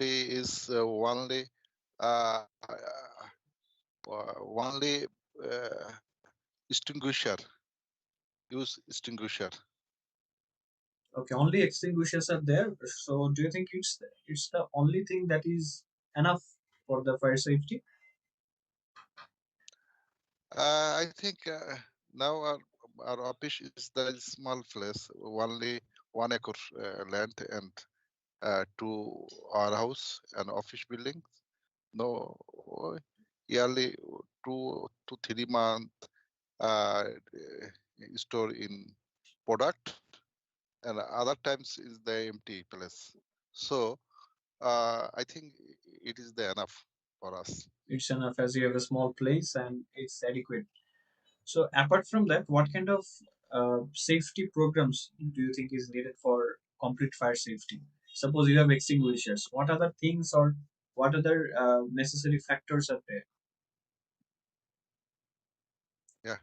safety is uh, only extinguisher. Use extinguisher. Okay, only extinguishers are there. So do you think it's the only thing that is enough for the fire safety? I think now our office is the small place, only 1 acre land and to our house and office building. No, yearly 2 to 3 month store in product, and other times is the empty place. So I think it is the enough for us. It's enough as you have a small place and it's adequate. So apart from that, what kind of safety programs do you think is needed for complete fire safety? Suppose you have extinguishers. What other things or what other necessary factors are there? Yeah,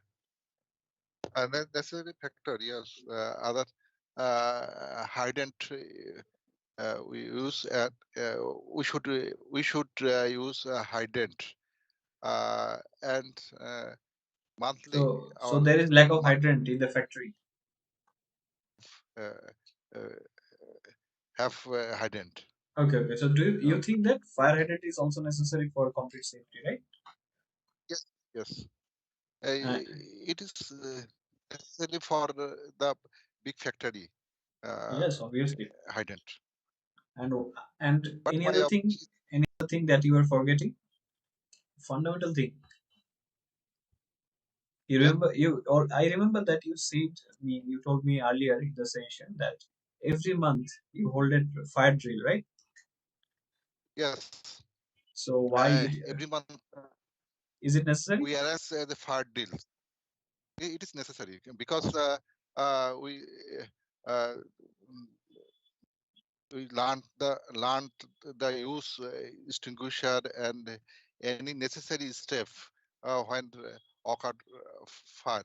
and that's a factor. Yes, other hydrant we use at we should use a hydrant and monthly So our there is lack of month hydrant in the factory. uh, uh, have hydrant. Okay, okay. So do Uh, you think that fire hydrant is also necessary for complete safety, right? yes, yes. Uh, It is necessary for the big factory uh, yes, obviously. hydrant. And and But any my other thing, any other thing that you are forgetting? Fundamental thing. You yeah, remember you or I remember that you said me you told me earlier in the session that every month you hold a fire drill, right? yes. So why it Every month is it necessary? we arrange the fire deal. It is necessary because we uh, learned the use extinguisher and any necessary step when occurred fire.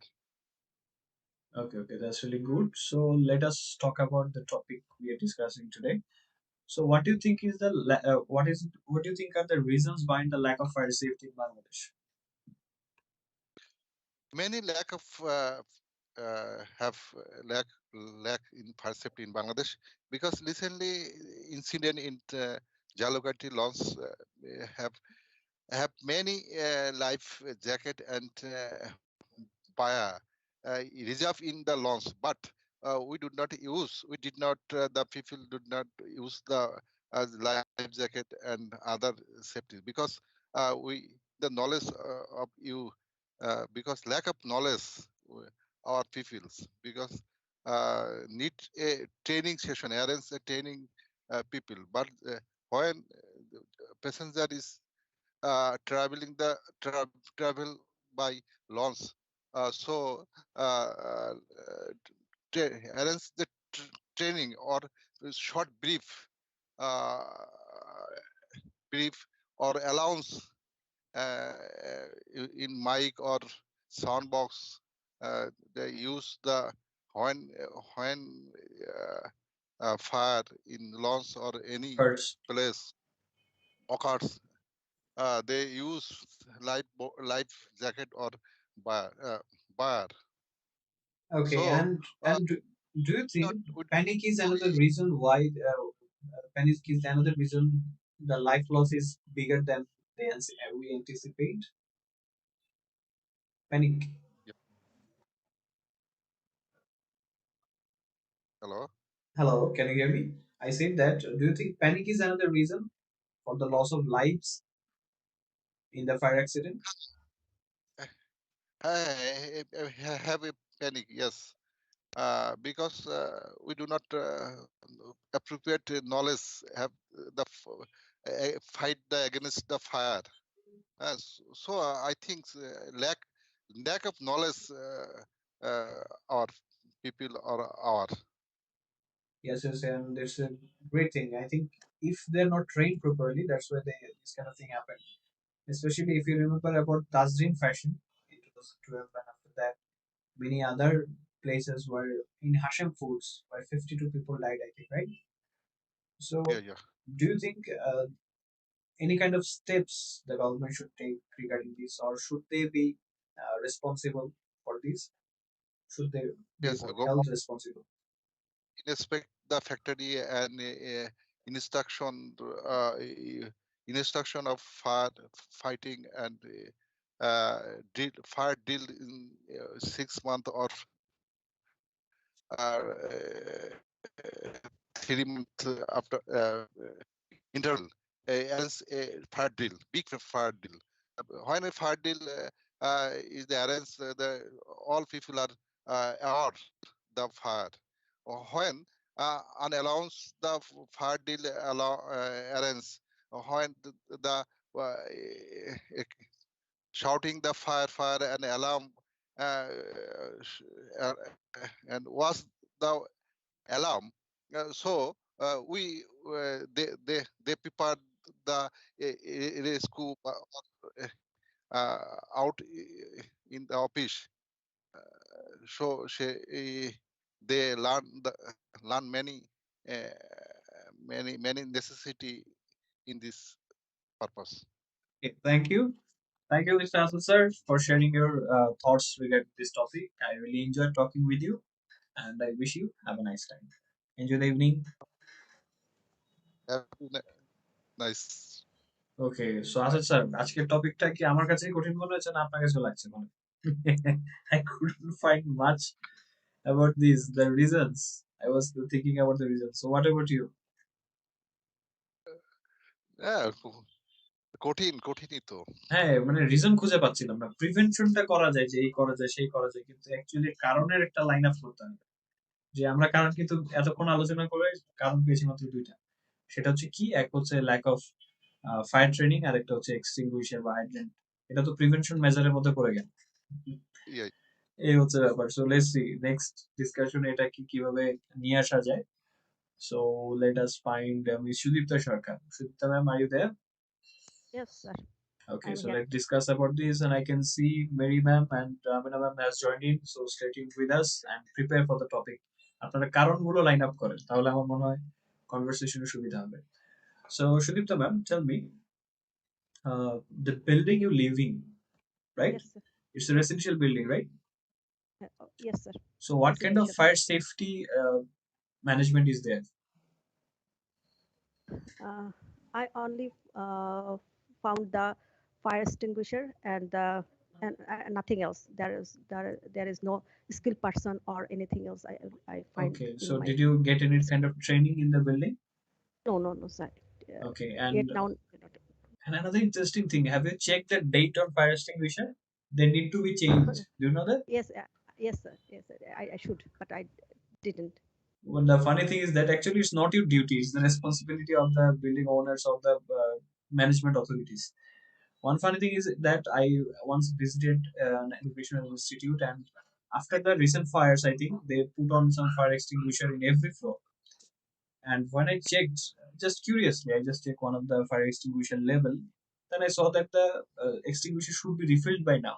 Okay, okay, that's really good. So let us talk about the topic we are discussing today. So what do you think is the what do you think are the reasons behind the lack of fire safety in Bangladesh? Many lack of have lack in fire safety in Bangladesh because recently incident in Jalogati launch have many life jacket and fire reserve in the launch, but we did not the people did not use the life jacket and other safety because we the knowledge of you because lack of knowledge our peoples because need a training session arrange a training people, but when passenger is traveling the travel by launch. So arrange the training or short uh, brief or allowance in mic or sound box. They use the when fire in launch or any First, place occurs, they use life jacket or bar. Bar. okay, So and do you think we panic is another only reason why panic is another reason the life loss is bigger than we anticipate? Panic. yeah, hello. Hello, can you hear me? I said that. Do you think panic is another reason for the loss of lives in the fire accident? Have a panic, yes, because we do not appropriate knowledge have the fight the against the fire. So I think lack of knowledge our people or our. Yes, yes, and it's a great thing. I think if they're not trained properly, that's why this kind of thing happen. Especially if you remember about Tazrin fashion in 2012, and after that, many other places were in Hashem Foods where 52 people died, I think, right? Yeah, So yeah. Do you think any kind of steps the government should take regarding this, or should they be responsible for this? Should they be Yes, held responsible? inspect the factory and instruction instruction of fighting and fire deal in 6 month or 3 month after interval arrange a fire deal, big fire deal. When a fire deal is arranged, the all people are aware the fire. Or when an allowance the fire deal arrange, when the shouting the fire, fire and alarm sh- uh, and was the alarm. They prepared the rescue out in the office. So they learn uh, many necessity in this purpose. Okay, thank you. Thank you, Mr. Hasan sir, for sharing your thoughts regarding this topic. I really enjoyed talking with you, and I wish you have a nice time. Enjoy the evening. Have a nice. Okay, so Bye. Asad sir, আজকের টপিকটা কি আমার কাছেই কঠিন মনে হচ্ছে না আপনার কাছেও লাগছে মনে? I couldn't find much about these the reasons. I was thinking about the reasons. So what about you? হ্যাঁ, কঠিনই তো। হ্যাঁ, মানে রিজন খুঁজে পাচ্ছিলাম না। প্রিভেনশনটা করা যায়, যে এই করা যায় সেই করা যায়, কিন্তু অ্যাকচুয়ালি কারণের একটা লাইন আপ করতে হবে। যে আমরা কারণ কিন্তু এতক্ষণ আলোচনা করে কারণ পেয়েছি মাত্র দুইটা। সেটা হচ্ছে কি, এক হচ্ছে ল্যাক অফ ফায়ার ট্রেনিং, আর একটা হচ্ছে এক্সটিংগুইশার বা হাইড্রেন্ট। এটা তো প্রিভেনশন মেজারের মধ্যে পড়ে গেল। ইয়াই। এই হচ্ছে ব্যাপার। সো লেটস সি নেক্সট ডিসকাশনে এটা কি কিভাবে নিয়ে আসা যায়। So let us find miss Sudipta Sarkar. Sudipta ma'am, are you there? Yes, sir. Okay, I'm so here. let's discuss about this, and I can see Mary ma'am and Amina ma'am has joined in. So stay tuned with us and prepare for the topic. আপনারা কারণগুলো line up করেন, তাহলে আমার মনে হয় কনভারসেশনে সুবিধা হবে। So Shudipta ma'am, tell me, the building you live in, right? Yes, sir. It's a residential building, right? Yes, sir. So what kind of Residential. fire safety management is there? Uh, I only found the fire extinguisher and nothing else. There is no skilled person or anything else. I find Okay, in so my did you get any this. kind of training in the building? No, sir. Okay, Yet and now. another interesting thing, have you checked the date on fire extinguisher? They need to be changed. Do you know that? Yes, yes, sir. Yes, sir. I should, but I didn't. Well, the funny thing is that actually it's not your duty, it's the responsibility of the building owners, of the management authorities. One funny thing is that I once visited an educational institute, and after the recent fires, I think they put on some fire extinguisher in every floor. And when I checked, just curiously, I just checked one of the fire extinguisher level. Then I saw that the extinguisher should be refilled by now.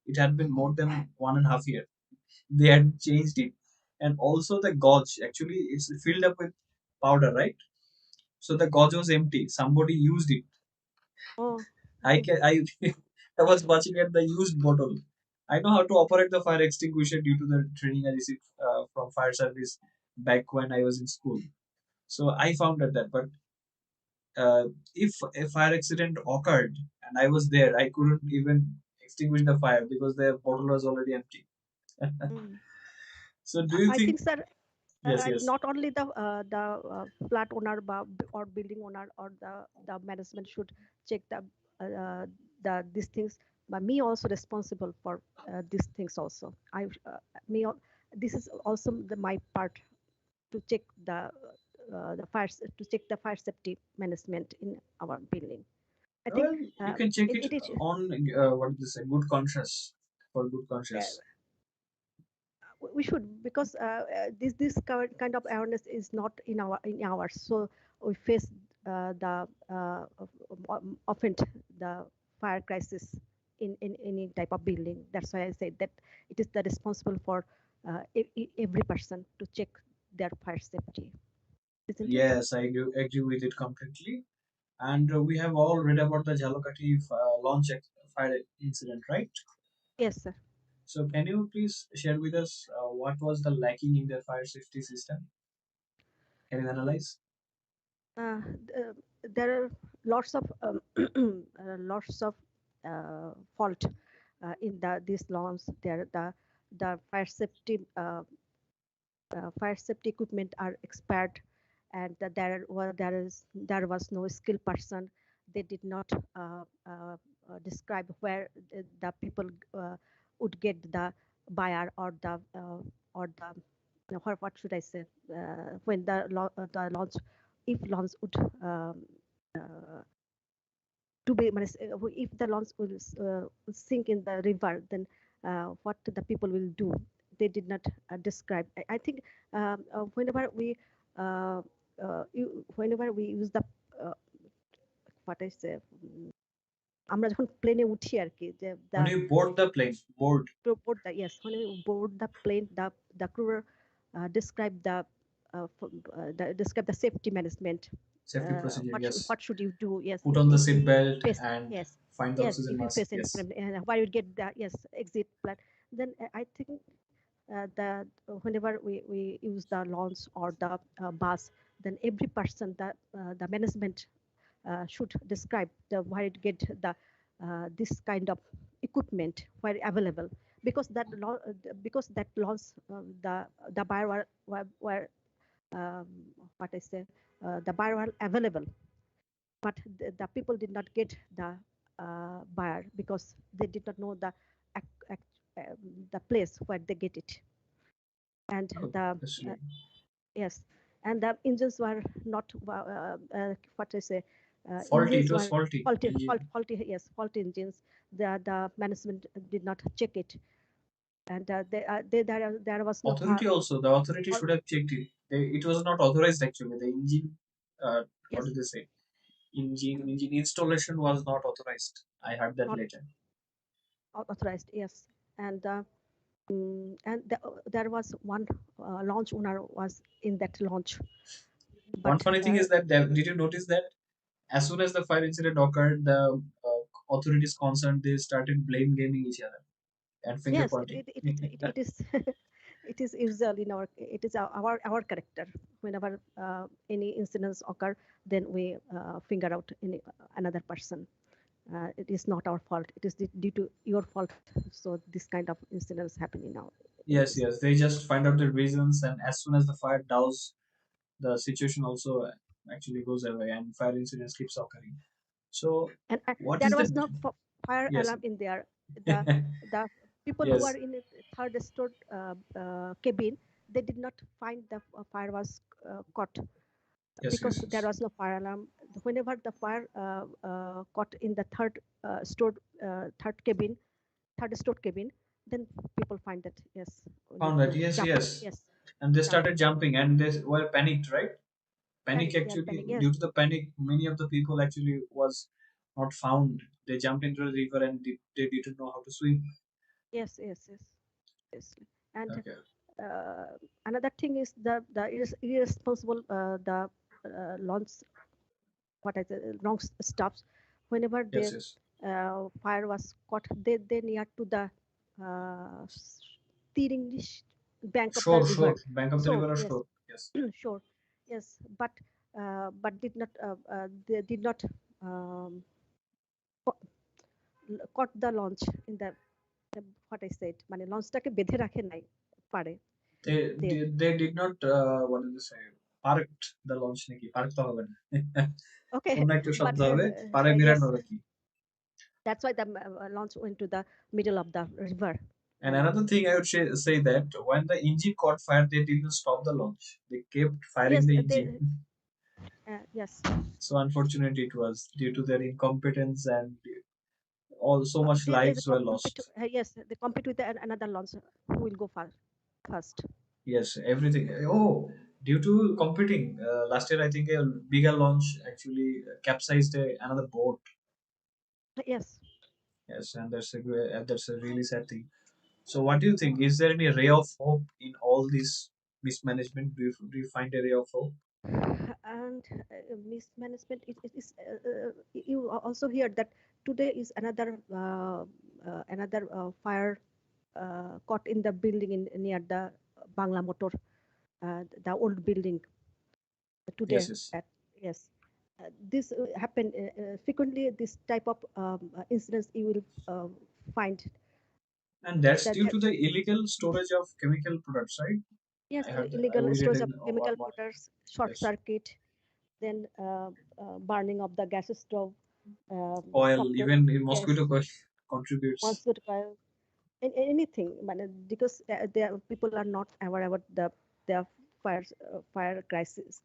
It had been more than 1.5 years. They had changed it, and also the gauge. Actually, it's filled up with powder, right? So the gauge was empty. Somebody used it. Oh, I can, I I was watching at the used bottle. I know how to operate the fire extinguisher due to the training I received from fire service back when I was in school. So I found out that, but if a fire accident occurred and I was there, I couldn't even extinguish the fire because the bottle was already empty. mm. So do you I think? think, sir, Yes, yes. not only the flat owner or building owner or the management should check the these things, but me also responsible for these things also. Me this is also my part to check to check the fire safety management in our building. I think Well, you can check it it is. on what is this? A good conscience, for good Uh, conscience. we should, because this kind of awareness is not in ours, so we face the often the fire crisis in any type of building. That's why I say that it is the responsible for every person to check their fire safety. isn't it? Yes, I do agree with it completely. And we have all read about the Jalakati fire incident, right? Yes, sir. So can you please share with us what was the lacking in the fire safety system? Can you analyze? uh, th- there are lots of lots of fault in these laws. There the fire safety equipment are expired, and there was no skilled person. They did not describe where the people would get the buyer or the what should I say, when the launch, if launch would uh, to be if the launch will sink in the river, then what the people will do. They did not describe. I think uh, whenever we use the uh, what I say, আমরা যখন প্লেনে উঠি আর কি, যে the When you board the plane, board board the yes, when we board the plane, the crew describe describe the safety management. safety procedure, yes. What should you do? Yes, Put on the if seat you belt face, and yes, find the yes, oxygen if you mask. face any Yes. problem, where you get the yes exit plan, then I think that whenever we use the launch or the bus, then every person, the management should describe where it get the this kind of equipment where available, because because that launch, the buyer were um, what I say, the buyer were available, but the people did not get the buyer because they did not know ac- ac- the place where they get it. And Oh, the that's uh, right. yes, and the engines were not what I say, Faulty. It engines was were faulty engine. faulty, yes, faulty engines. The management did not check it, and there was no Authority also. The authority should have checked it. It was not authorized actually. The engine. What yes, did they say? Engine installation was not authorized. I heard that not later. authorized, yes. And there was one launch owner was in that launch, One but funny thing is that did you notice that as soon as the fire incident occurred, the authorities concerned they started blame gaming each other and finger yes, pointing. it is it is usual in it is our character. Whenever any incidents occur, then we finger out another person. It is not our fault. It is due to your fault. So this kind of incidents happen in Yes, this. yes. They just find out the reasons, and as soon as the fire douse, the situation also actually goes away, and fire incidents keeps occurring. So, And what there is the was no fire yes, alarm in there. The the people who are yes, in the third story cabin, they did not find the fire was caught yes, because yes, there yes. was no fire alarm. Whenever the fire caught in the third cabin, third stored cabin, then people find that yes, we need Found that to yes, jump. yes, Yes, and they jump. started jumping, and they were panicked, right? Panic Panic. They are actually panic. Yes, due to the panic, many of the people actually was not found. They jumped into the river and they didn't know how to swim. yes, yes, yes, yes. And Okay. another thing is the irresponsible the launch, what I say, wrong stops. Whenever the Yes, yes. fire was caught, they near to the uh, English bank of the Shore, river. shore. Bank of the So river or yes, shore. Yes. sure, yes, but did not they did not um, caught the launch in the what I said, মানে লঞ্চটাকে বেঁধে রাখে নাই পারে they They did not what did they say? Parked the launch নাকি? Park তো হবে না। okay, অন্য একটা but শব্দ হবে। পাড়ে yes, মিরানো নাকি? that's why the launch went to the middle of the river. And And another thing I would say that when the engine caught fire, they didn't stop the launch. They kept firing yes, the they engine. yes, So unfortunate it was due to their incompetence and all so much they lives were compete, lost. yes, they compete with another launch who will go first. Yes, everything. Oh, due to competing, last year I think a bigger launch actually capsized another boat. Yes, Yes, and that's a really sad thing. So, what do you think? Is there any ray of hope in all this mismanagement? Do you find a ray of hope? And mismanagement it is you also hear that today is another fire caught in the building in near the Bangla Motor, the old building today Yes, yes. at yes. This happen frequently. This type of incidents you will find And that's that due to the illegal storage of chemical products, right? yes, I heard, illegal we read storage in of one chemical morning. products, short Yes. circuit, then burning of the gas stove, Oil, something. even in mosquito Yes, coil contributes. mustard oil, and anything. But, because people are not aware about the fire crisis,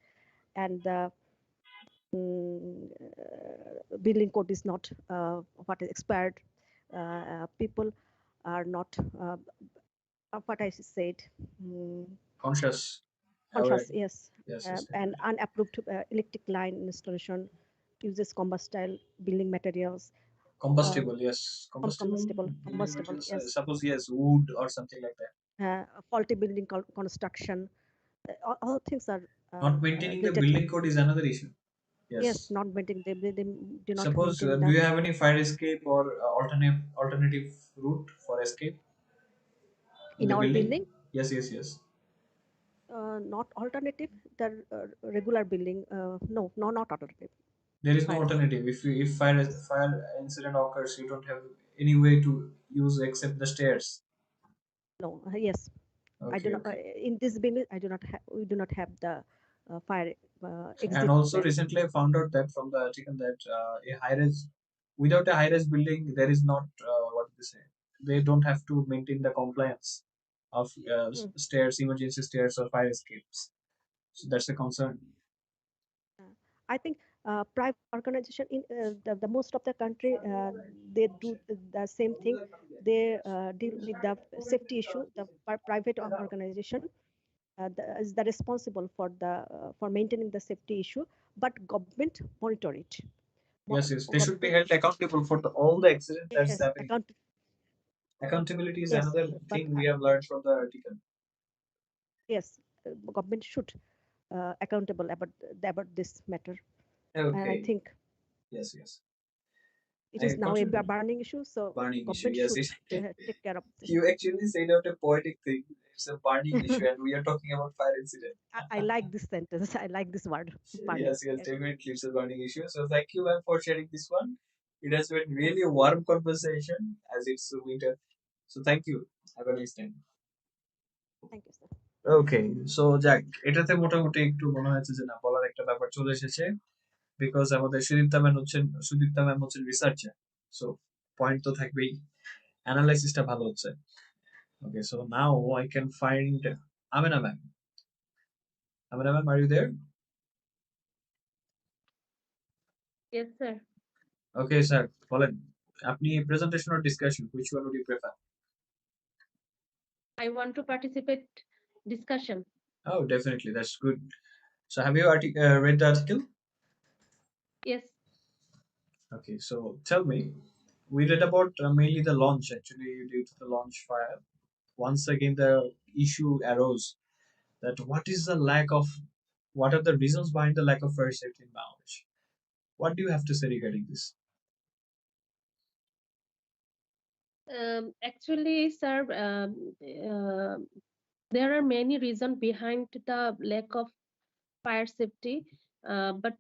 and the building code is not what is expired. People are not what I said. mm, Conscious, aware. Conscious, yes, Yes, yes, and definitely. unapproved electric line installation uses combustible building materials, uh, Combustible, yes. Combustible building combustible, materials. yes, Suppose, yes, wood or something like that. faulty building construction. All things are Not maintaining the related. building code is another issue. Yes, Yes. not maintaining. They do not Suppose, maintain do the you have any fire escape or alternative route for escape in in the our building? building. Yes, yes, yes. Not alternative. The regular building. No, no, not alternative. There is no Fire escape. alternative. If fire incident occurs, you don't have any way to use except the stairs. No, yes, I do Okay, not. okay. In this building, I do not have. We do not have the fire And exit also there. recently I found out that from the article that a high rise without a high rise building there is not what they say, they don't have to maintain the compliance of Mm. stairs, emergency stairs or fire escapes. So that's a concern. I think private organization in the most of the country they do the same thing. They deal with the safety issue. The private organization is the responsible for maintaining the safety issue, but government monitor it. Yes, yes, they should be Government, held accountable for all the accident that's yes, happening. Accountability is yes, another but thing we have learned from the article. yes, government should accountable about this matter. And I Okay. think Yes, yes, it I is now a contribute. burning issue, so Burning issue, government yes, should it, take care of this. you actually said out a poetic thing. It's a burning issue and we are talking about fire incident. I like this sentence. I like this word, burning. Yes, yes, Yes, definitely it's a burning issue. So thank you, ma'am, for sharing this one. It has been thank really a you, warm conversation as it's winter. So thank you. Have a nice time. thank you, sir. Okay, so যাক, এটাতে মোটামুটি একটু মনে হয়েছে যে না বলার একটা ব্যাপার চলে এসেছে, বিকজ আমাদের সুদীপ্তা ম্যাম হচ্ছেন রিসার্চার। সো পয়েন্ট তো থাকবেই, অ্যানালাইসিসটা ভালো হচ্ছে। Okay, so now I can find Amena ma'am. Amena ma'am, are you there? Yes, sir. Okay sir, বলেন আপনি presentation or discussion, which one would you prefer? I want to participate discussion. Oh, definitely, that's good. So have you read the article? Yes. Okay, so tell me, we read about mainly the launch actually due to the launch fire. Once again, the issue arose that what are the reasons behind the lack of fire safety in Bangladesh? What do you have to say regarding this? Actually, sir, there are many reasons behind the lack of fire safety. But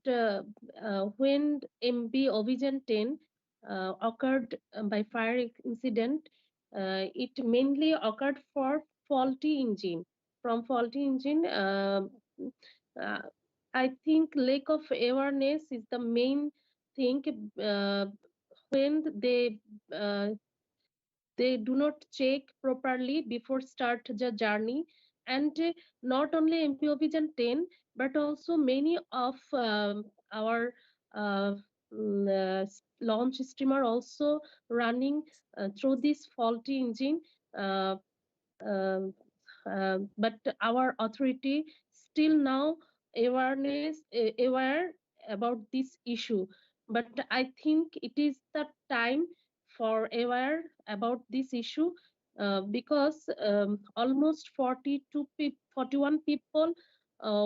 when MB Ovision 10 occurred by fire incident, it mainly occurred for faulty engine. From faulty engine, uh, I think lack of awareness is the main thing. Uh, when uh, they do not check properly before start the journey, and not only MP Vision 10 but also many of our uh, launch streamer also running through this faulty engine. uh, um, but our authority still now aware about this issue. But I think it is the time for aware about this issue, because almost 41 people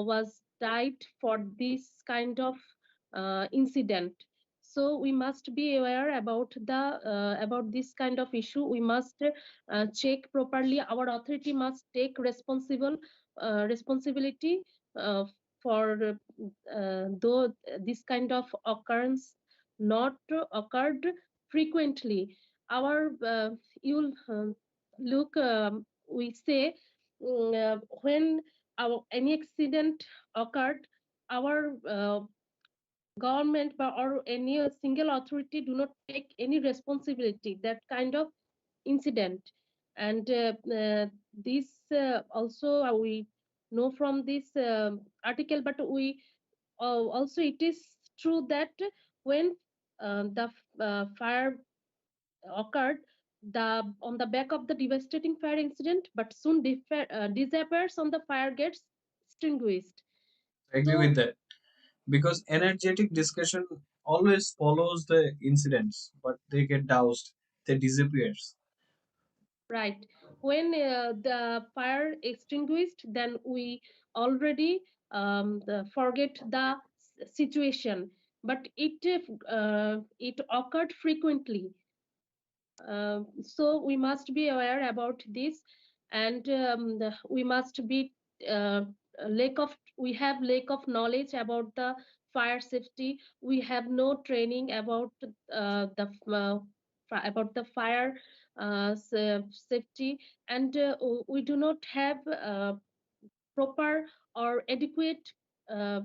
was died for this kind of incident. So we must be aware about this kind of issue. We must check properly. Our authority must take responsibility uh, for though this kind of occurrence not occurred frequently. Our you'll look we say when our any accident occurred, our government or any single authority do not take any responsibility that kind of incident. And this also we know from this article, but we also it is true that when the fire occurred the on the back of the devastating fire incident, but soon disappears on the fire gets extinguished. I agree with So that, because energetic discussion always follows the incidents, but they get doused, they disappears. right, when the fire extinguished, then we already forget the situation, but it occurred frequently. So we must be aware about this, and we must be uh, we have lack of knowledge about the fire safety. We have no training about about the fire safety, and we do not have proper or adequate uh,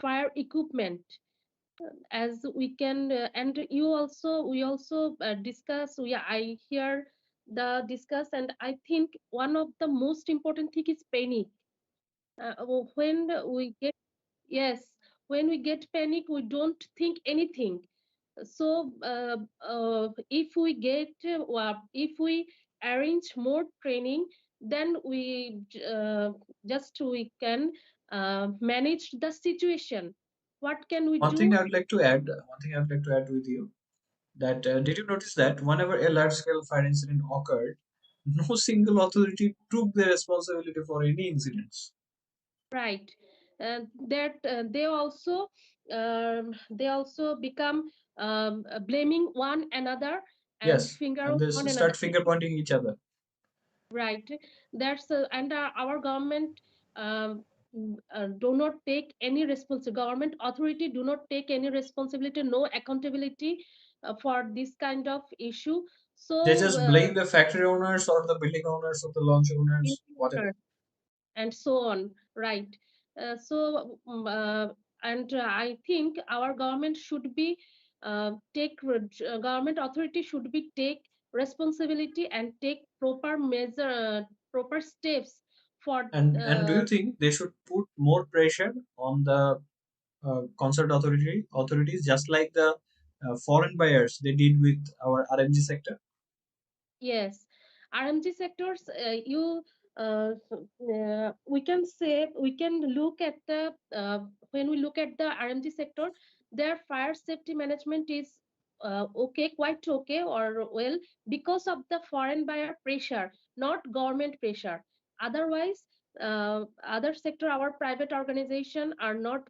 fire equipment as we can and you also we also discuss, yeah, I hear the discuss, and I think one of the most important thing is panic. When we get, yes, when we get panic we don't think anything. So if we get if we arrange more training, then we can manage the situation. What can we One thing do? I would like to add, with you, that did you notice that whenever a large scale fire incident occurred, no single authority took the responsibility for any incidents? Right. That they also become blaming one another and Yes, finger and on they one another. start finger pointing each other. Right. That's and our government do not take any responsibility. Government authority do not take any responsibility, no accountability for this kind of issue. They So just blame the factory owners or the building owners or the launch owners, whatever. and so on, right? And I think our government should be government authority should be take responsibility and take proper steps for And do you think they should put more pressure on the concert authorities, just like the foreign buyers they did with our RMG sector? yes, RMG sectors, we can say, we can look at the, when we look at the RMG sector, their fire safety management is okay, quite okay or well, because of the foreign buyer pressure, not government pressure. Otherwise, other sector, our private organization are not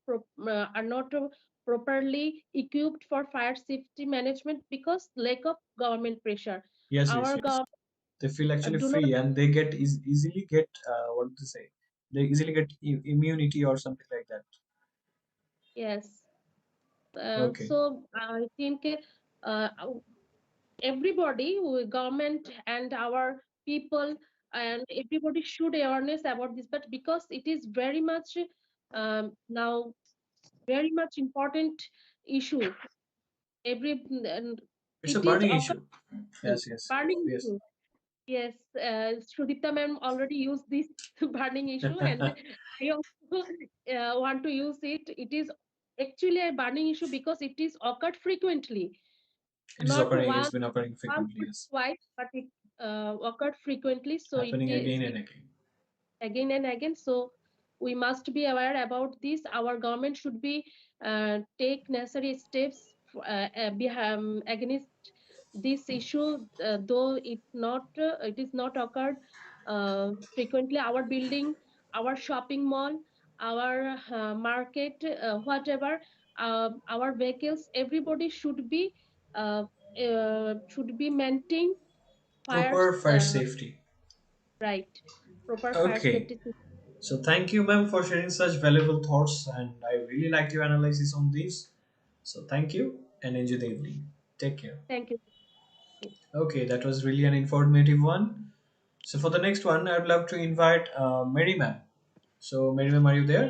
properly equipped for fire safety management because lack of government pressure. Yes, yes, Our yes. government They feel actually do not, free, and they get easily get what to say. They easily get immunity or something like that. yes. Okay. So I think uh, everybody, government and our people and everybody should awareness about this, but because it is very much now very much important issue. And It's a it is burning issue. occurring, Yes, yes, burning yes. issue. Yes, Shrudipta ma'am already used this burning issue, and I also want to use it. It is actually a burning issue because it is occurred frequently, It is not occurring. It's been occurring once frequently. or Yes, twice, but it occurred frequently. So it happening is again and again. again and again. So we must be aware about this. Our government should be take necessary steps against this issue, though it is not occurred frequently. Our building, our shopping mall, our market, whatever, our vehicles, everybody uh, should be maintained fire, Proper fire safety. right, proper fire Okay. safety system. So thank you, ma'am, for sharing such valuable thoughts, and I really liked your analysis on this. So thank you and enjoy the evening. Take care. Thank you. Okay, that was really an informative one. So for the next one, I'd love to invite Mary ma'am. So Mary ma'am, are you there?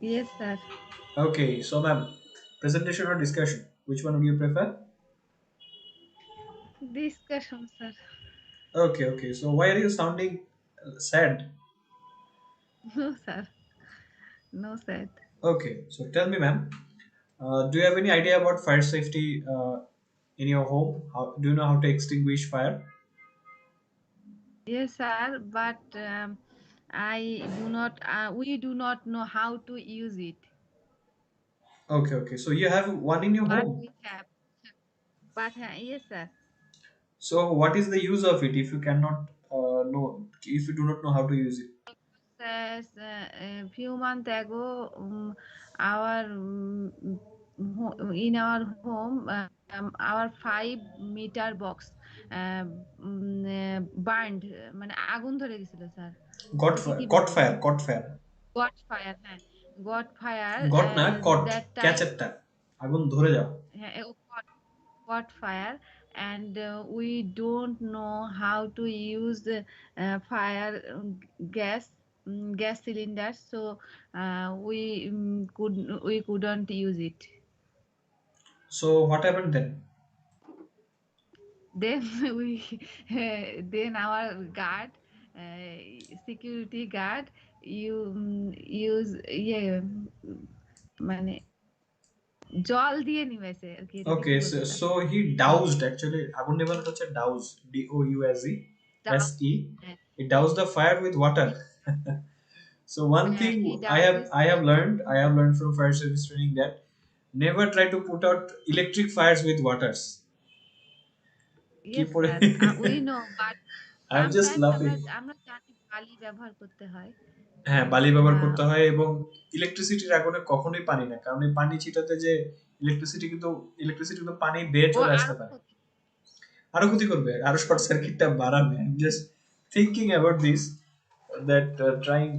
Yes, sir. Okay, so ma'am, presentation or discussion? Which one would you prefer? Discussion, sir. Okay, okay. So why are you sounding sad? No, sir. No, sir. Okay, so tell me, ma'am, do you have any idea about fire safety in your home? How do you know how to extinguish fire? Yes, sir. But I do not. We do not know how to use it. Okay, okay. So you have one in your But home. we have. But yes, sir. So what is the use of it if you cannot know, if you do not know how to use it? Says a few months ago, our in our home, our 5 meter box burned, মানে আগুন ধরে গেছিল sir. Got এটাকে fire, কি caught বলে fire, caught fire. Goat fire, হ্যাঁ, goat fire Got না caught, that catch time. একটা আগুন ধরে যাও। হ্যাঁ, caught fire, and we don't know how to use the fire gas cylinders, so we couldn't use it. So what happened then? Then we then our guard, security guard, use মানে জল দিয়ে নিবেছে আর কি, এটাকে কি Okay, বলবো so, sir? so he doused actually আগুন নেভানোটা হচ্ছে douse, D-O-U-S-E, Douse, S-E. হ্যাঁ, He doused the fire with water. So one thing he I have douses I have learned I have learned from fire service training that never try to put out electric fires with waters. কি yes পরে sir, we know, but I'm just sometimes আমরা laughing. আমরা জানি বালি ব্যবহার করতে হয়, হ্যাঁ, বালি ব্যবহার বা করতে হয় এবং ইলেকট্রিসিটির আগুনে কখনোই পানি না, কারণ এই পানি ছিটাতে যে ইলেকট্রিসিটি কিন্তু পানি বেয়ে ও চলে আসতে আরো পারে, ক্ষতি। আরো ক্ষতি করবে, আরো শর্ট সার্কিটটা বাড়াবে। I'm just thinking about this, that trying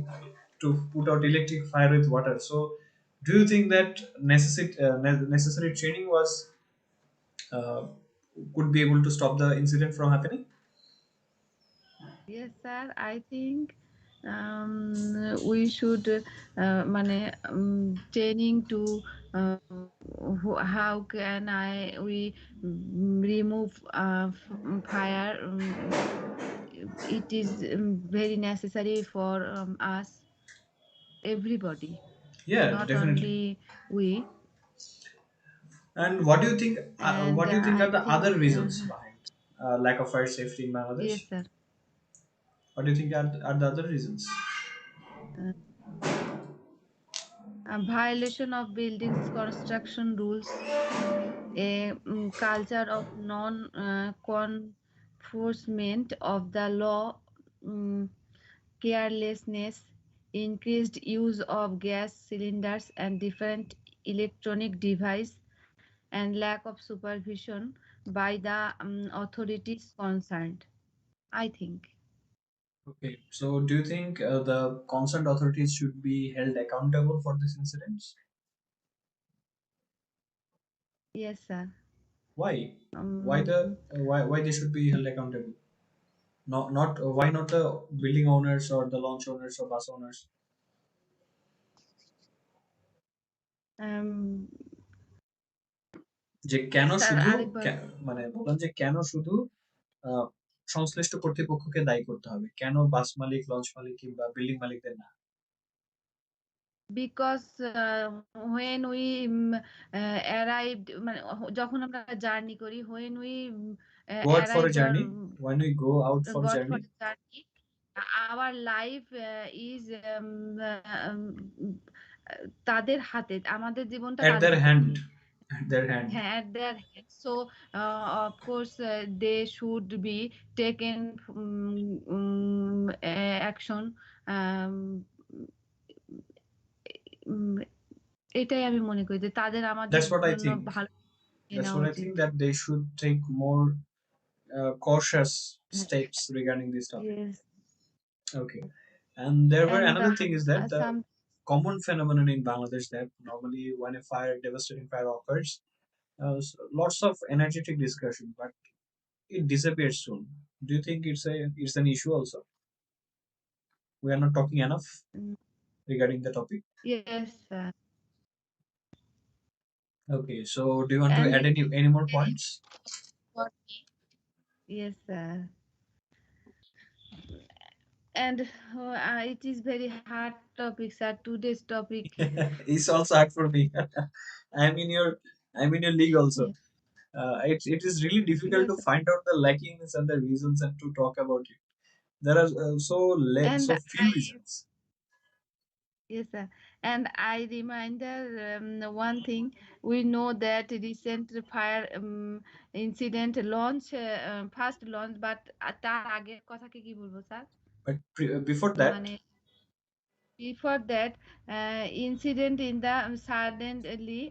to put out electric fire with water. So do you think that necessary training was uh, could be able to stop the incident from happening? Yes sir, I think we should মানে training to how can we remove fire. It is very necessary for us, everybody, Yeah, not definitely. only we. And what do you think? And What do you think are I the think other reasons behind lack of fire safety in yes Bangladesh? sir. What do you think are the other reasons? uh, a violation of buildings construction rules, a culture of non enforcement of the law, um, carelessness, increased use of gas cylinders and different electronic device, and lack of supervision by the authorities concerned, I think. Okay, so do you think the concerned authorities should be held accountable for these incidents? Yes, sir. Why? Um, Why they should be held accountable? Not why not the building owners or the launch owners or bus owners? um, যে কেন sir শুধু আরেকবার। মানে বললাম যে কেন শুধু আহ, সংশ্লিষ্ট কর্তৃপক্ষকে দায়ী করতে হবে, কেন বাস মালিক, লঞ্চ মালিক কিংবা বিল্ডিং মালিকদের না? Because when we arrived, মানে যখন আমরা জার্নি করি, when we Go out for a arrived or journey. When we go out for got for journey, a journey, our life is তাদের হাতে, আমাদের জীবনটা at তাদের their হাতে আর কি। hand. at their hand. at their hands. So, of course, they should be taken action. Um, উম, এটাই আমি মনে করি যে তাদের আমাদের That's what I জন্য think. ভালো নিয়ে That's নেওয়া what I উচিত। think, that they should take more cautious হ্যাঁ, steps regarding this topic. yes, Okay. And there were and another thing is that the some common phenomenon in Bangladesh, that normally when a fire, devastating fire occurs, lots of energetic discussion, but it disappears soon. Do you think it's an issue also? We are not talking enough mm, regarding the topic. yes, Okay, so do you want to and add it any more very points? for yes, and it is very hard topic, sir. Today's topic. It's also hard for me. I'm in your I'm in your league also. Yes, It is really difficult to yes, find out the lackings and the reasons and to talk about it. There are and so few I reasons. yes, sir. And I reminder one thing. We know that recent fire incident launch, first launch, but তার আগের কথাকে কি বলবো sir? But before that, মানে before that incident in the suddenly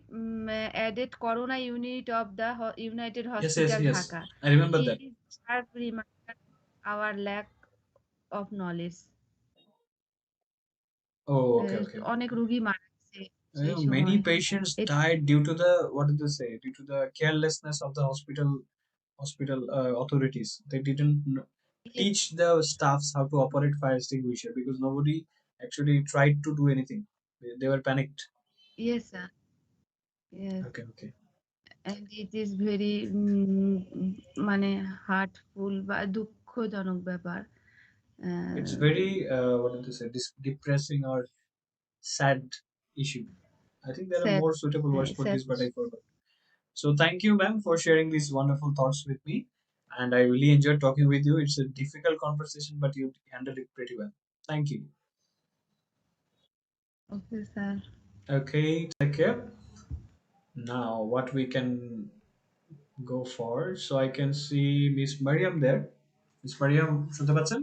added corona unit of the United yes, yes, Hospital yes, Dhaka. I remember It that. is sharp reminder our lack of knowledge. Oh, okay, okay, okay. অনেক রুগী মারা গেছে সেই Many সময়। patients It died due to the, what did they say? Due to the carelessness of the hospital authorities. They didn't yes, teach the staffs how to operate fire extinguisher because nobody actually tried to do anything. They were panicked. yes, sir. Yes, Okay, okay. and it is very মানে heartful বা দুঃখজনক ব্যাপার। It's ah, very, what did they say? Depressing or sad issue. I think there are sad, more suitable words for sad. this, but I forgot. So thank you, ma'am, for sharing these wonderful thoughts with me. And I really enjoyed talking with you. It's a difficult conversation, but you handled it pretty well. Thank you. Okay, sir. Okay, take care. Now, what we can go for? So I can see Miss Mariam there. Miss Mariam, শুনতে পাচ্ছেন?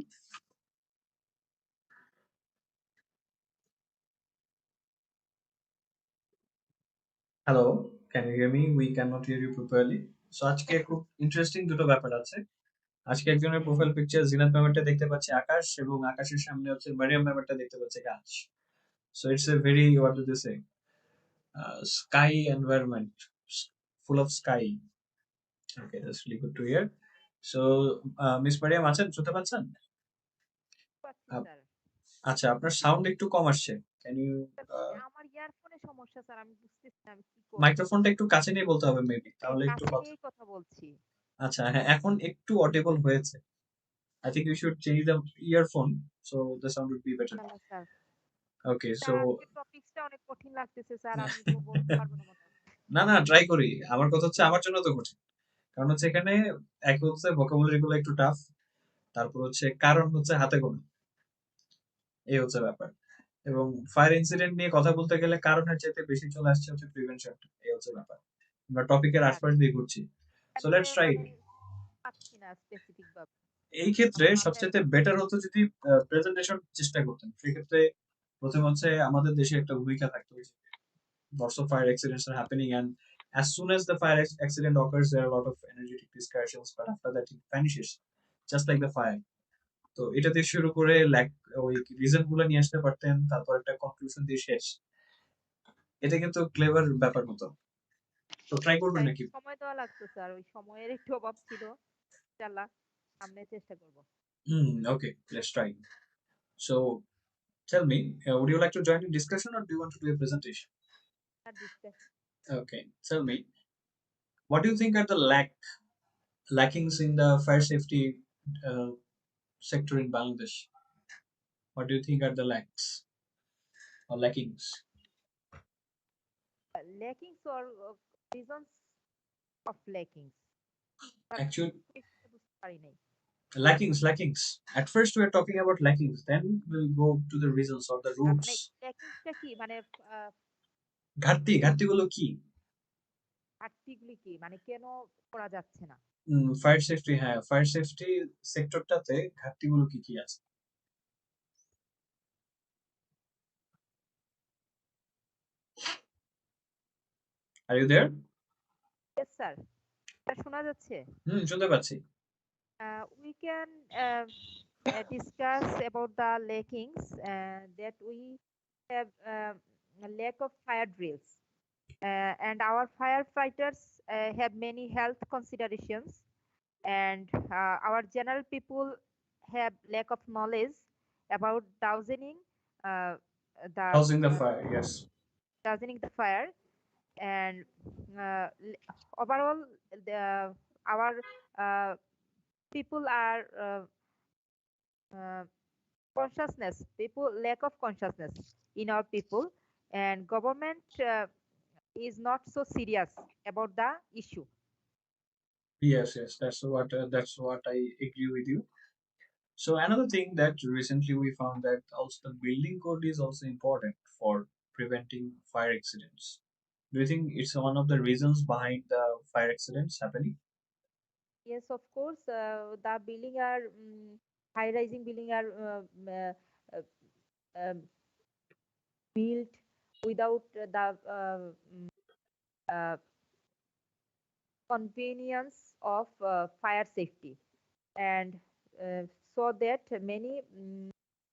Hello, can you hear me? We cannot hear you properly. So আজকে খুব interesting দুটো ব্যাপার আছে। আজকে একজনের profile picture Zinat ম্যামেরটা দেখতে পাচ্ছি আকাশ, এবং আকাশের সামনে হচ্ছে মারিয়াম ম্যামেরটা দেখতে পাচ্ছি গাছ। So it's a very, what do they say, sky environment, full of sky. Okay, that's really good to hear. So miss Mariam আছেন, শুনতে পাচ্ছেন? পাচ্ছি আপ- স্যার। আচ্ছা, আপনার সাউন্ড একটু কম আসছে। ক্যান ইউ আমার ইয়ারফোনে সমস্যা স্যার, আমি বুঝতেছি না আমি কি করব। মাইক্রোফোনটা একটু কাছে নিয়ে বলতে হবে মেবি, হ্যাঁ, তাহলে একটু কাছে কথা। নিয়েই কথা বলছি। আচ্ছা, হ্যাঁ, এখন একটু অডিবল হয়েছে। I think you should change the earphone so the sound would be better. ইনশাআল্লাহ স্যার। Okay, স্যার so আজকের টপিকসটা অনেক কঠিন লাগতেছে স্যার, আমি তো বলতে পারবো না মনে হয়। না না, ট্রাই করি। আমার কথা হচ্ছে আমার জন্য তো কঠিন, কারণ হচ্ছে এখানে এক হচ্ছে ভোকাবুলারি গুলো একটু টাফ, তারপর হচ্ছে কারণ হচ্ছে হাতে গোনা, এই হচ্ছে ব্যাপার। এবং ফায়ার ইনসিডেন্ট নিয়ে কথা বলতে গেলে কারণের চাইতে বেশি চলে আসছে হচ্ছে প্রিভেনশন, এই হচ্ছে ব্যাপার। আমরা টপিকের স্যার আশপাশ দিয়ে ঘুরছি। সো আসলে লেটস ট্রাই মানে ইট। পাচ্ছি না স্পেসিফিক ভাবে। এই ক্ষেত্রে আমার মাথায় সবচেয়ে বেটার হতো যদি প্রেজেন্টেশন চেষ্টা করতেন। সেক্ষেত্রে প্রথম হচ্ছে আমাদের দেশে একটা ভূমিকা থাকতো, lots of fire accidents are happening, and as soon as the accident occurs there are a lot of energetic discussions, but after that it vanishes just like the fire. তো এটা দিয়ে শুরু করে ওই রিজন গুলো নিয়ে আসতে পারতেন, তারপর একটা কনক্লুশন দিয়ে শেষ। এটা কিন্তু ক্লেভার ব্যাপার হতো। তো ট্রাই করবেন স্যার একটু নাকি? সময় দেওয়া লাগতো স্যার, ওই সময়ের একটু অভাব ছিল। ইনশাআল্লাহ সামনে চেষ্টা করব। Okay, let's try. So tell me, would you like to join in discussion or do you want to do a presentation? Sir discussion. Okay, tell me, what do you think are the lackings in the fire safety uh, sector in Bangladesh? What do you think are the lacks or lackings? Lackings or reasons of lackings. Sir Actually, বুঝতে পারি নাই। lackings. At first, we are talking about lackings. Then we'll go to the reasons or the মানে roots. ল্যাকিংসটা কি মানে ঘাটতি গুলো কি? ঘাটতিগুলি কি মানে কেন করা যাচ্ছে না? ফায়ার সেফটি, হ্যাঁ, ফায়ার সেফটি সেক্টরটাতে ঘাটতিগুলো কি কি আছে? Are you there? Yes sir, এটা শোনা যাচ্ছে? শুনতে পাচ্ছি। We can discuss about the lackings that we have a lack of fire drills. And our firefighters have many health considerations, and our general people have lack of knowledge about uh, the Housing the fire, yes. dowsing the fire, and overall our uh, people are uh, consciousness people lack of consciousness in our people, and government is not so serious about the issue. Yes, yes, that's what I agree with you. So another thing that recently we found that also the building code is also important for preventing fire accidents. Do you think it's one of the reasons behind the fire accidents happening? Yes, of course. The building are high rising building are uh, um, built without the uh, convenience of fire safety, and uh, so that many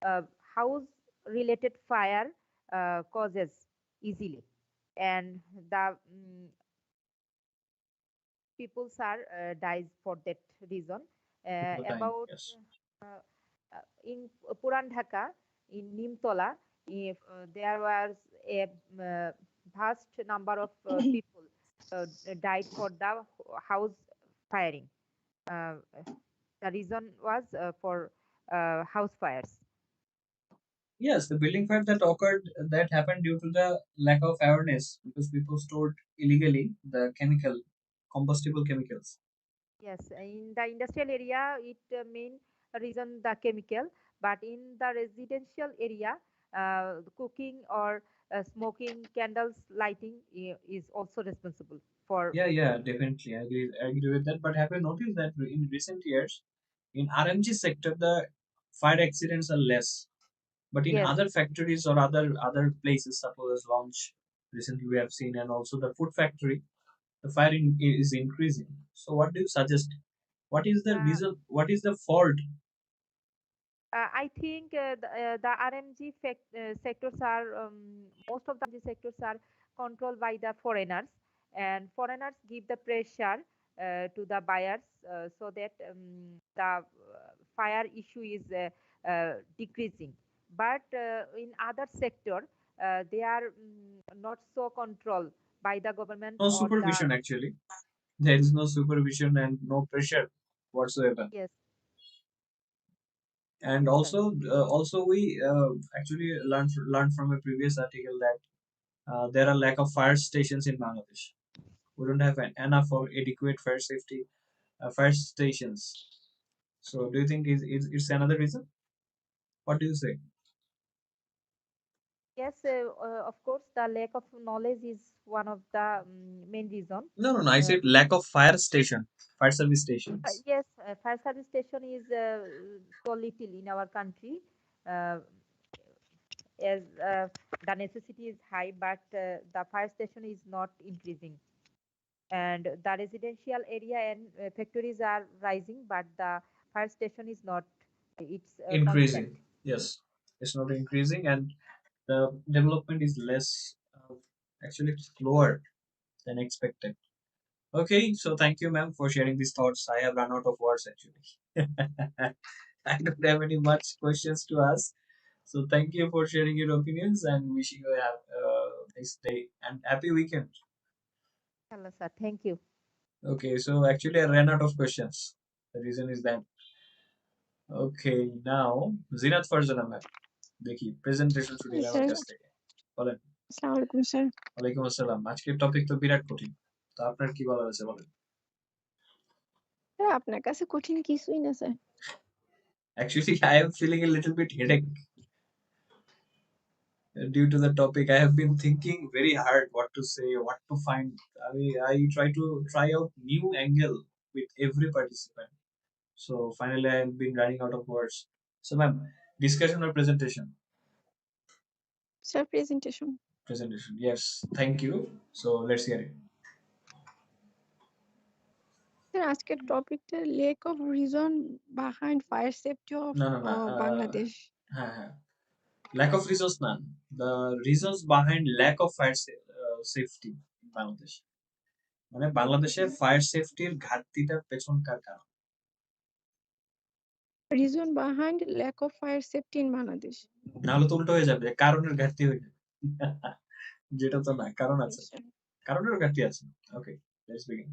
uh, house related fire causes easily, and the peoples are dies for that reason. Most of the time, About yes. uh, in Puran Dhaka, in Nimtola, if there was a uh, vast number of people died for the house firing. Uh, the reason was for house fires. Yes, the building fire that occurred that happened due to the lack of awareness because people stored illegally the combustible chemicals. Yes, in the industrial area, it main reason the chemical, but in the residential area, cooking or smoking, candles lighting is also responsible for. Yeah, yeah, definitely. I agree with that. But have you noticed that in recent years, in RMG sector, the fire accidents are less. But in Yes, other factories or other places, suppose launch recently we have seen, and also the food factory, the firing is increasing. So what do you suggest? What is the uh, reason? What is the fault? I think the RMG sectors are most of the RMG sectors are controlled by the foreigners, and foreigners give the pressure to the buyers so that the fire issue is decreasing. But in other sector, they are not so controlled by the government No or the. supervision actually. There is no supervision and no pressure whatsoever. Yes, And yes, sir. also we actually learned from a previous article that there are lack of fire stations in Bangladesh. We don't have enough or adequate fire safety fire stations. So do you think is it's another reason? What do you say? Yes, of course, the lack of knowledge is one of the main reason. No, no, no. I Uh, said lack of fire service stations. yes, fire service station is so little in our country, uh, as the necessity is high, but the fire station is not increasing. And the residential area and factories are rising, but the fire station is not. It's constant. Increasing. Yes, it's not increasing, and the development is less. Actually, it's slower than expected. Okay, so thank you, ma'am, for sharing these thoughts. I have run out of words actually. I don't have any much questions to ask. So thank you for sharing your opinions and wishing you a nice day and happy weekend. Hello, sir. Thank you. Okay, so actually I ran out of questions. The reason is that okay now Zinat Farzana ma'am দেখি presentation শুরু আমার sir, কাছ থেকে বলেন। আসসালামু আলাইকুম sir. ওয়ালাইকুম আসসালাম। আজকের টপিক তো বিরাট কঠিন, তো আপনার কি বলার আছে বলেন। স্যার, আপনার কাছে কঠিন কিছুই না sir. Actually I am feeling a little bit headache due to the topic, I have been thinking very hard what to say, what to find. I mean, I try out new angle with every participant. So finally, I've been running out of words. So, ma'am, discussion or presentation? Sir, presentation. Presentation. Yes. Thank you. So let's hear it. Sir, আজকের টপিকটা lack of reason behind fire safety of No, no, no. Bangladesh. হ্যাঁ হ্যাঁ lack of reasons না, the reasons behind lack of safety in Bangladesh, মানে বাংলাদেশে Okay. Fire সেফটির ঘাটতিটার পেছনকার কারণ। Reason behind lack of fire safety in Bangladesh. নাহলে তো উল্টো হয়ে যাবে, কারণের ঘাটতি হয়ে যাবে। যেটা তো না, কারণ Okay, আছে, sir. কারণেরও ঘাটতি আছে। Okay, let's begin.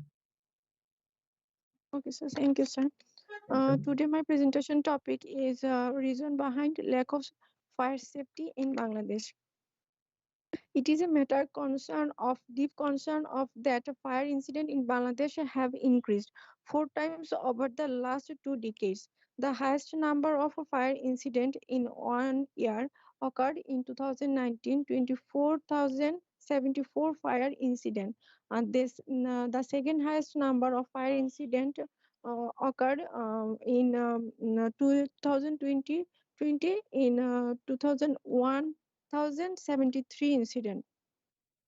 Okay, sir. Thank you, sir. Today my presentation topic is reason behind lack of fire safety in Bangladesh. It is a matter concern of deep concern of that fire incident in Bangladesh have increased 4 times over the last 2 decades. The highest number of fire incident in 1 year occurred in 2019, 24,074 fire incident. And the second highest number of fire incident occurred in 2020, in 2001 1,073 incidents.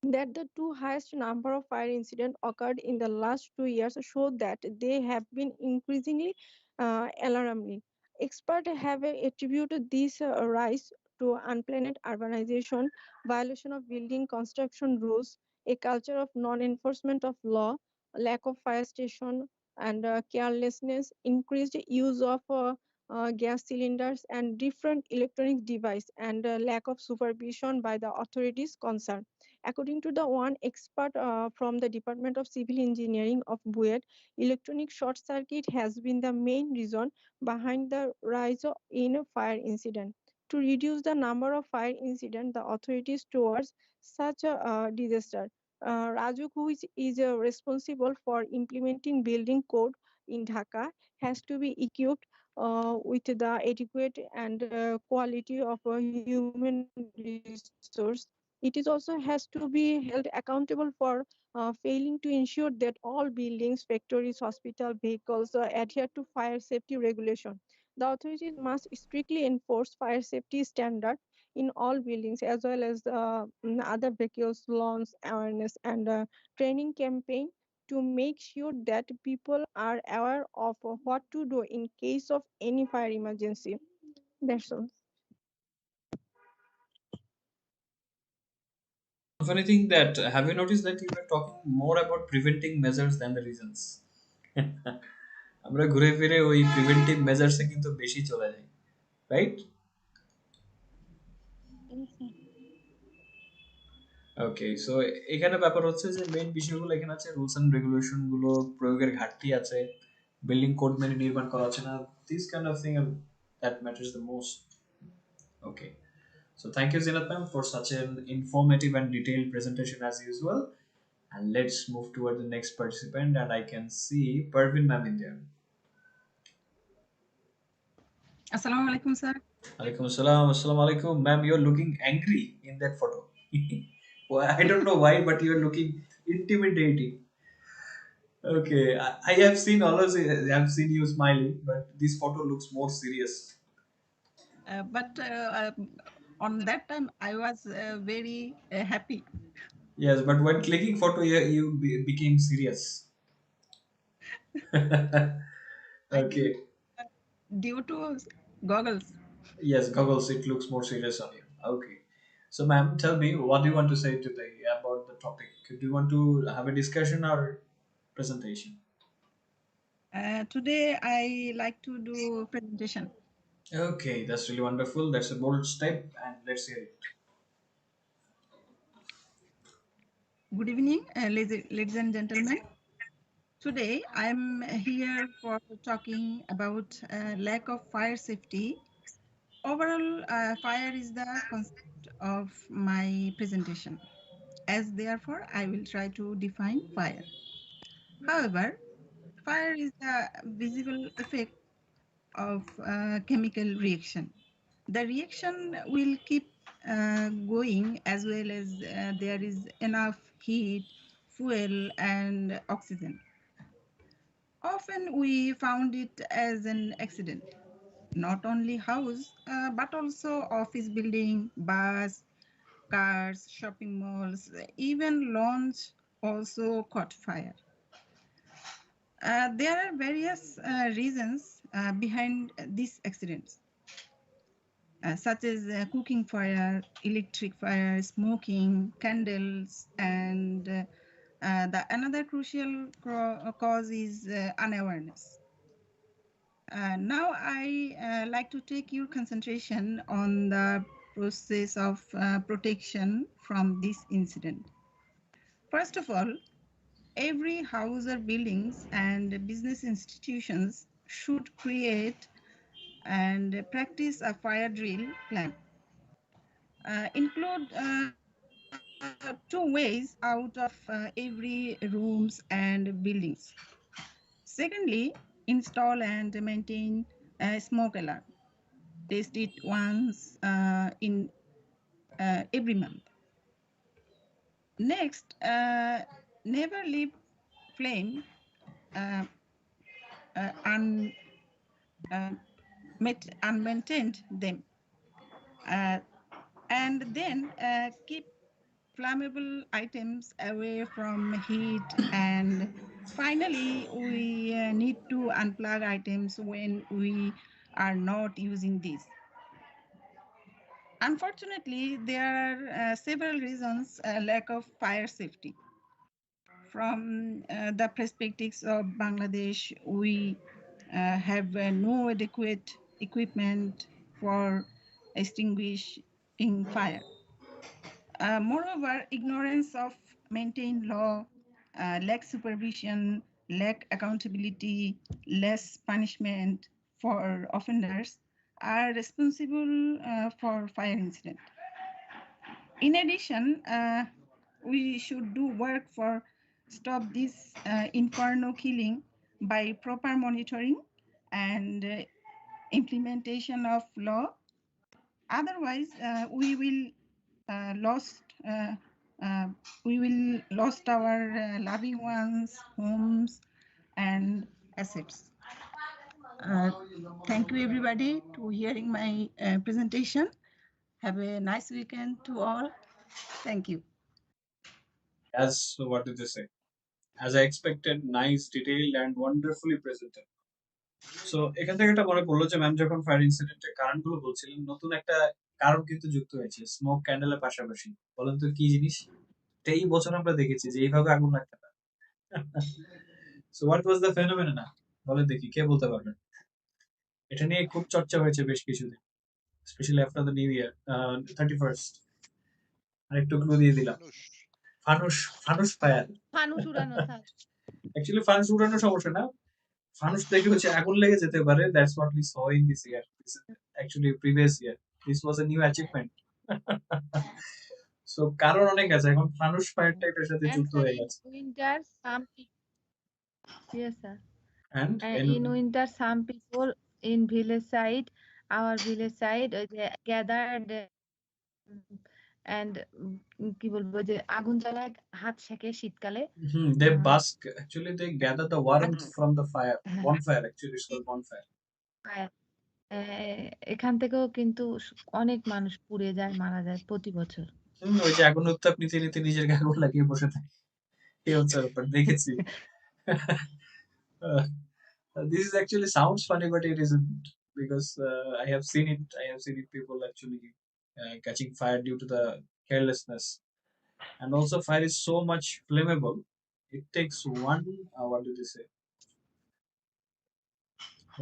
That the two highest number of fire incidents occurred in the last 2 years show that they have been increasingly alarming. Experts have attributed this rise to unplanned urbanization, violation of building construction rules, a culture of non-enforcement of law, lack of fire station, and carelessness, increased use of gas cylinders and different electronic devices, and lack of supervision by the authorities concerned. According to the one expert from the Department of Civil Engineering of BUET, electronic short circuit has been the main reason behind the rise in fire incident. To reduce the number of fire incidents, the authorities towards such a disaster. Raju, who is responsible for implementing building code in Dhaka, has to be equipped with the adequate and quality of human resource. It is also has to be held accountable for failing to ensure that all buildings, factories, hospital vehicles adhere to fire safety regulation. The authorities must strictly enforce fire safety standard in all buildings as well as other vehicles, launch awareness and training campaign to make sure that people are aware of what to do in case of any fire emergency. That's all. Funny thing that have you noticed that you were talking more about preventing measures than the reasons? আমরা ঘুরে ফিরে ওই preventive মেজার্সে কিন্তু বেশি চলে যাই, right? Yes, sir. ওকে, so এখানে ব্যাপার হচ্ছে যে মেইন বিষয়গুলো এখানে আছে, রুলস এন্ড রেগুলেশন গুলো প্রয়োগের ঘাটতি আছে, বিল্ডিং কোড মেনে নির্মাণ করা হচ্ছে না, this kind of thing that matters the most. Okay, so thank you Zinat ma'am for such an informative and detailed presentation as usual. And let's move toward the next participant, and I can see Parvin ma'am in there. Assalamu alaikum, sir. Alaikum assalam, assalamu alaikum. Ma'am, you're looking angry in that photo. Well, I don't know why, but you're looking intimidating. Okay, I have seen always, I have seen you smiling, but this photo looks more serious. But on that time, I was very happy. Yes, but when clicking photo, you became serious. I think Okay. due to goggles. Yes, goggles, it looks more serious on you. Okay. So, ma'am, tell me, what do you want to say today about the topic? Do you want to have a discussion or presentation? Today, I like to do presentation. Okay, that's really wonderful. That's a bold step, and let's hear it. Good evening, ladies and gentlemen. Today, I'm here for talking about lack of fire safety. Overall, fire is the concept of my presentation. As therefore, I will try to define fire. However, fire is the visible effect of chemical reaction. The reaction will keep going, as well as there is enough heat, fuel, and oxygen. Often we found it as an accident. Not only house, but also office building, bus, cars, shopping malls, even lawns also caught fire. There are various reasons behind these accidents, such as cooking fire, electric fire, smoking, candles, and the another crucial cause is unawareness. Now I like to take your concentration on the process of protection from this incident. First of all, every house or buildings and business institutions should create and practice a fire drill plan. Include two ways out of every rooms and buildings. Secondly, install and maintain a smoke alarm. Test it once in every month. Next, never leave flame uh, un, uh, unmaintained them. Uh, and then keep flammable items away from heat. And finally, we need to unplug items when we are not using these. Unfortunately, there are several reasons lack of fire safety. From the perspectives of Bangladesh, we have no adequate equipment for extinguishing fire. Moreover, ignorance of maintained law, lack supervision, lack accountability, less punishment for offenders are responsible for fire incident. In addition, we should do work for stop this inferno killing by proper monitoring and implementation of law. Otherwise, uh, lost uh, uh, we will lost our loving ones, homes, and assets. Uh, Thank you everybody to hearing my presentation. Have a nice weekend to all. Thank you. As what did they say? As I expected, nice, detailed, and wonderfully presented. So এখান থেকে একটা মনে পড়লো যে ma'am যখন fire ইনসিডেন্টের কারণগুলো বলছিলেন, নতুন একটা কারণ কিন্তু যুক্ত হয়েছে স্মোক ক্যান্ডেলের পাশাপাশি। বলেন তো কি জিনিস? এই বছর আমরা দেখেছি যে এইভাবে আগুন লাগতে পারে। So what was the phenomenon? বলেন দেখি, কে বলতে পারবেন? এটা নিয়ে খুব চর্চা হয়েছে বেশ কিছুদিন, specially after the new year 31st। আরেকটু ক্লু দিয়ে দিলাম, মানুষ ফানুস, ফানুস ফায়ার। ফানুস উড়ানো থাক। অ্যাকচুয়ালি ফানুস উড়ানোর সমস্যা না, ফানুস থেকে হচ্ছে আগুন লেগে যেতে পারে। That's what we saw in this year, actually previous year. This was a new achievement. So কারণ অনেক আছে, এখন ফানুস ফায়ারটা এটার সাথে যুক্ত Answer হয়ে in গেছে। winter, some yes, sir. And In winter, some people in village side, our village side, gathered and কি বলবো যে আগুন জ্বালায় হাত সেকে শীতকালে। they bask, actually they gather the warmth from the fire, হ্যাঁ, bonfire, actually it's called bonfire. fire, এখান থেকেও কিন্তু অনেক মানুষ পুড়ে যায়, মারা যায় প্রতি বছর। ওই যে আগুন উত্তাপ নিতে নিতে নিজের গায়ে আগুন লাগিয়ে বসে থাকে, এই হচ্ছে ব্যাপার, দেখেছি। Uh, this is actually sounds funny, but it isn't, because I have seen it. I have seen it. People actually catching fire due to the carelessness, and also fire is so much flammable. It takes one. What do they say?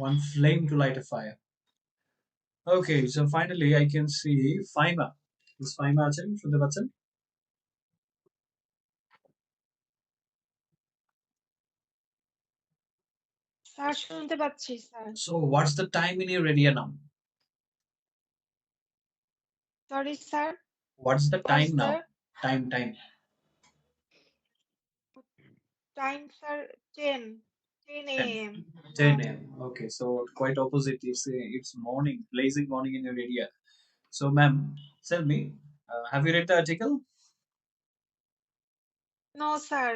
One flame to light a fire. Okay, so finally I can see Faima. Is Faima আছেন? শুনতে পাচ্ছেন? Sir শুনতে পাচ্ছি sir. So what's the time in your area now? Sorry sir, What's the what's time the now? Time. time sir? 10 10. a.m. 10 a.m. Okay, so quite opposite. It's morning, blazing morning in your area. So, ma'am, tell me, have you read the article? No, sir.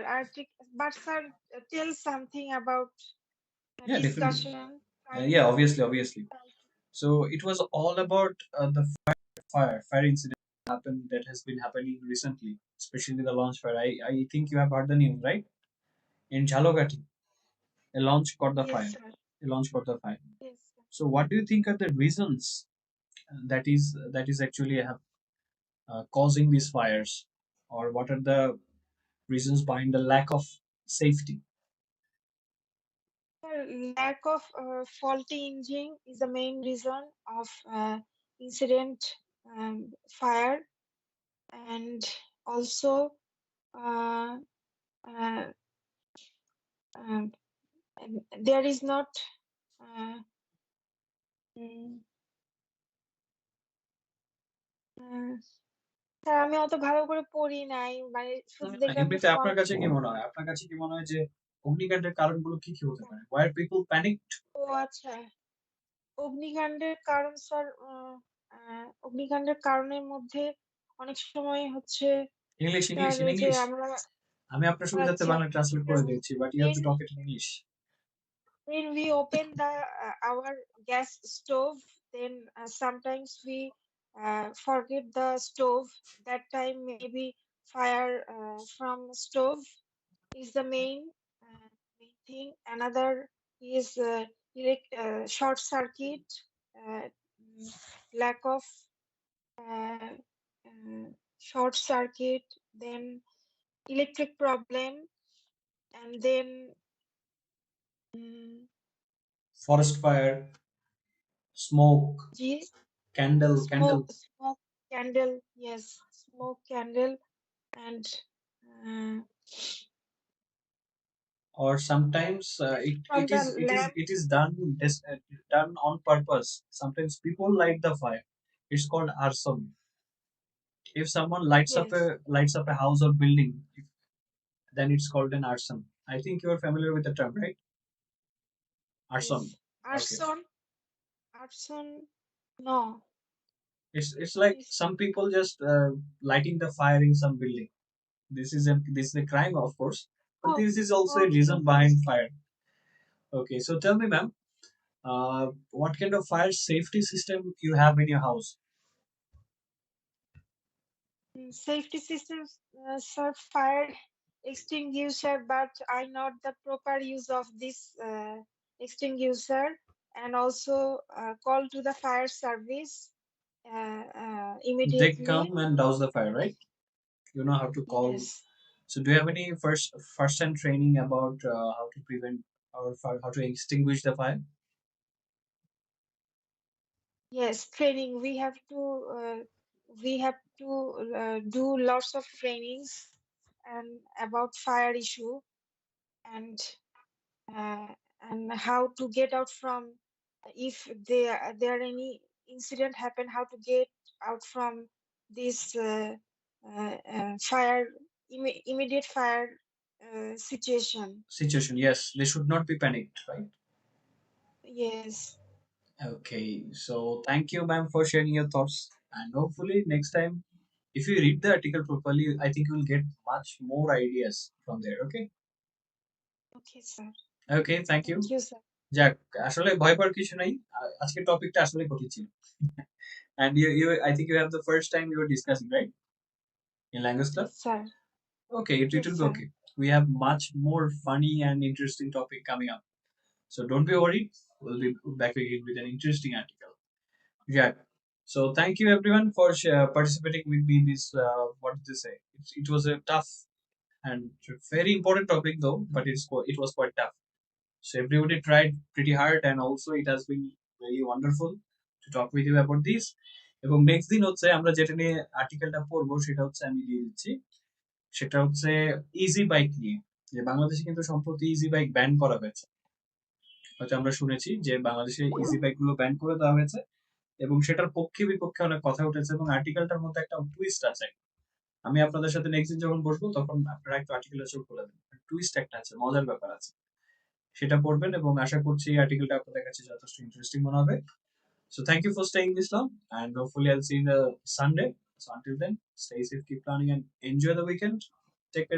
But sir, tell something about Yeah, definitely. discussion. Yeah, obviously. So it was all about the fire incident that has been happening recently, especially the launch fire. I think you have heard the news, right? In Jhalogati, a launch caught the Yes, fire. sir. A launch caught the fire. Yes, sir. So what do you think are the reasons that is actually causing these fires, or what are the reasons behind the lack of safety? Sir, lack of faulty engine is the main reason of incident fire, and also uh, uh, um, there is not. Uh, mm, uh, sir আমি অত ভালো করে পড়ি নাই, মানে শুধু দেখলাম যে এমনিতে ফল। আপনার কাছে কি মনে হয়? আপনার কাছে কি মনে হয় যে অগ্নিকাণ্ডের কারণগুলো কি কি হতে পারে? Why are people panicked? ও আচ্ছা, অগ্নিকাণ্ডের কারণ স্যার, অগ্নিকাণ্ডের কারণের মধ্যে অনেক সময় হচ্ছে English, স্যার English, in যে English. আমরা। আমি আপনার সুবিধার্থে আচ্ছা, বাংলা ট্রান্সলেট করে দিচ্ছি, but you have when to talk it in English. when we open the our gas stove, then sometimes we forget the stove. That time maybe fire from stove is the main thing. Another is short circuit, uh, lack of uh, short circuit, then electric problem, and then mm, Forest fire, smoke, G candle, smoke candle, yes, smoke candle, and uh, or sometimes from it the is it is lamp. it is done done on purpose. Sometimes people light the fire. It's called arson. If someone Yes, lights up a house or building, then it's called an arson. I think you are familiar with the term, right? Arson. yes. Okay. Arson. No, It's like this. some people just lighting the fire in some building. This is a crime, of course, but Oh, this is also a okay, reason okay. behind fire. Okay, so tell me, ma'am, what kind of fire safety system you have in your house? Safety systems, sir, fire extinguisher, but I know the proper use of this extinguisher, and also call to the fire service They immediately. come and douse the fire, right? You know how to call. Yes. So, do you have any first hand training about how to prevent or how to extinguish the fire? Yes, training. We have to do lots of trainings and about fire issue, and uh, and how to get out from, if there any incident happen, how to get out from this fire, immediate fire situation. Situation, yes, they should not be panicked, right? Yes. Okay, so thank you, ma'am, for sharing your thoughts. And hopefully, next time, if you read the article properly, I think you will get much more ideas from there. Okay. Okay, sir. Okay, thank you. Thank you, sir. যাক, আসলে ভয় পাওয়ার কিছু নাই। আজকের টপিকটা আসলে কঠিন ছিল। And you I think you have the first time you were discussing, right? In language club. Yes, sir. Okay, it Yes, will be sir. okay. We have much more funny and interesting topic coming up. So don't be worried. We'll be back again with an interesting article. Yeah. So thank you everyone for participating with me in this. What did they say? It was a tough and very important topic though, but it was quite tough. So everybody tried pretty hard, and also it has been very wonderful to talk with you about this. এবং next দিন হচ্ছে আমরা যেটা নিয়ে আর্টিকেলটা পড়বো সেটা হচ্ছে আমি দিয়ে দিচ্ছি। সেটা হচ্ছে ইজি বাইক নিয়ে, যে বাংলাদেশে কিন্তু সম্প্রতি ইজি বাইক ব্যান করা হয়েছে। হয়তো আমরা শুনেছি যে বাংলাদেশে ইজি বাইক গুলো ব্যান করে দেওয়া হয়েছে, এবং সেটার পক্ষে বিপক্ষে অনেক কথা উঠেছে, এবং আর্টিকেলটার মধ্যে একটা টুইস্ট আছে। আমি আপনাদের সাথে নেক্সট দিন যখন বসবো তখন আপনারা একটু আর্টিকেলটা চোখ খুলে দেবেন, টুইস্ট একটা আছে, মজার ব্যাপার আছে, সেটা পড়বেন, এবং আশা করছি এই আর্টিকেলটা আপনাদের কাছে যথেষ্ট ইন্টারেস্টিং মনে হবে। So thank you for staying this long, and hopefully I'll see you the Sunday. So until then, stay safe, keep planning, and enjoy the weekend.